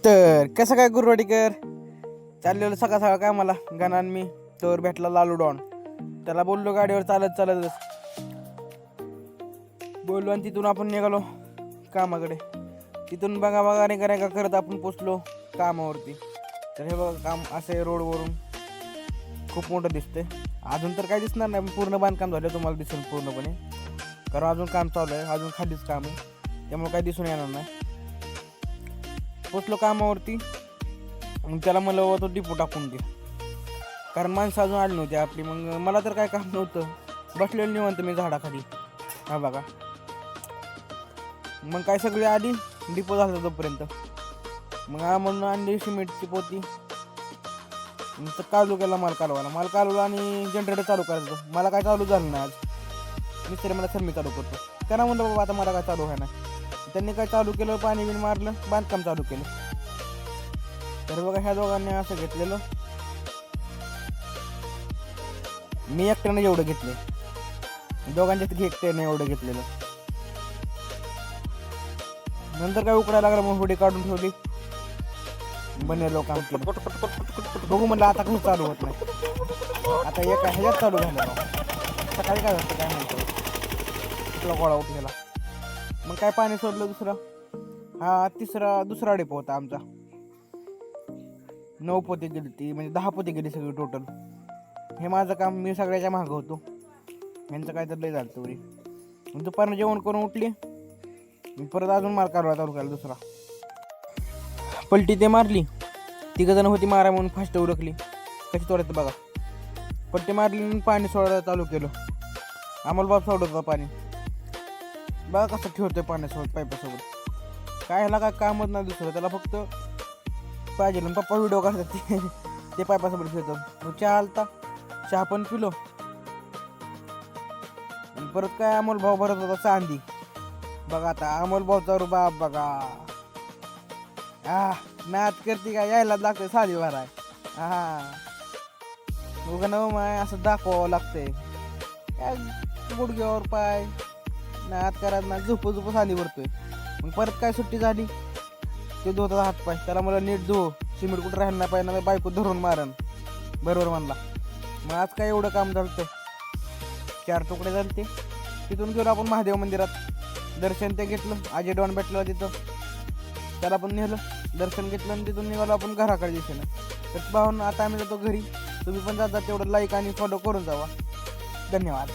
तर कसं काय गुरुवाडीकर चाललेलं सकाळ सकाळ काय मला गणान मी तर भेटला लालू डॉन. त्याला बोललो गाडीवर चालत चालतच बोललो आणि तिथून आपण निघालो कामाकडे. तिथून बघा बघा रेगा करत आपण पोचलो कामावरती. तर हे बघा काम असे रोडवरून खूप मोठं दिसतंय. अजून तर काही दिसणार नाही, पूर्ण बांधकाम झालं तुम्हाला दिसेल पूर्णपणे, कारण अजून काम चालू आहे, अजून खालीच काम आहे, त्यामुळे काही दिसून येणार नाही. पोचलो कामावरती. मग त्याला मला तो डिपो टाकून दे, कारण माणसं अजून आली नव्हती आपली. मग मला तर काय काम नव्हतं, बसलेलं निवांत मी झाडाखाली. हा बघा, मग काय सगळी आली डिपो झाला तोपर्यंत. मग म्हणून आणली सिमेंटची पोती. तर चालू केला माल कालवाला आणि जनरेटर चालू करायचं. मला काय चालू झालं नाही आज. मिस्त्री मला सर मी चालू करतो, त्यांना म्हणलं बाबा आता मला काय चालू आहे ना. त्यांनी काय चालू केलं, पाणी बिन मारलं, बांधकाम चालू केलं. तर बघा ह्या दोघांनी असं घेतलेलं, मी एकट्याने एवढं घेतलं, दोघांच्यात एकट्याने एवढं घेतलेलं. नंतर काय उकडायला लागलं, मग हुडी काढून ठेवली, बनवलं काम केलं. बघू म्हणलं आता कसं चालू होत नाही, आता एका ह्याच्यात चालू झालं. सकाळी काय झालं काय म्हणतो, कुठला गोळा उठलेला. मग काय पाणी सोडलं दुसरं. हा दुसरा डेपो होता आमचा. 9 पोती गेली ती, म्हणजे 10 पोती गेली सगळी टोटल. हे माझं काम, मी सगळ्याच्या मागं होतो, यांचं काय तर लय झालं तरी. दुपारनं जेवण करून उठली, मी परत अजून माल काढला चालू केला दुसरा. पलटी ते मारली, 3 जण होती मारा म्हणून फास्ट उरकली. कशी तोडायचं बघा. पलटी मारली आणि पाणी सोडायला चालू केलं. आम्हाला बाप सोडत होता पाणी, बघा कसं ठेवतोय पाण्यासोबत पाईपासोबत. काय ह्याला काय कामच नाही दुसरं, त्याला फक्त पाहिजे. पप्पा व्हिडिओ काढतात ते पाईपासोबत ठेवतो. मग चहा आलता, चहा पण पिलो. परत काय अमोल भाऊ भरत होता चांदी. बघा आता अमोल भाऊचा रुबाब बघा. नाच करते का, यायला लागतंय साधी भराय. उगा नव माय असं दाखवावं लागतंय. काय गुडघ्यावर पाय नाच करायला ना, झोप साधी भरतोय. मग परत काय सुट्टी झाली, ते धुता हात पाय. त्याला मला नीट धुव, सिमेंट कुठं राहायला नाही पाहिजे, बायको धरून मारन बरोबर म्हणला. मग आज काय एवढं काम झालं, 4 तुकडे झाले. तिथून गेलो आपण महादेव मंदिरात, दर्शन ते घेतलं. अजय डॉन भेटलं तिथं, त्याला पण नेलं, दर्शन घेतलं आणि तिथून निघालो आपण घराकडे दिसेना. तर पाहून आता आम्ही जातो घरी. तुम्ही पण जाता, तेवढं लाईक आणि फॉलो करून जावा. धन्यवाद.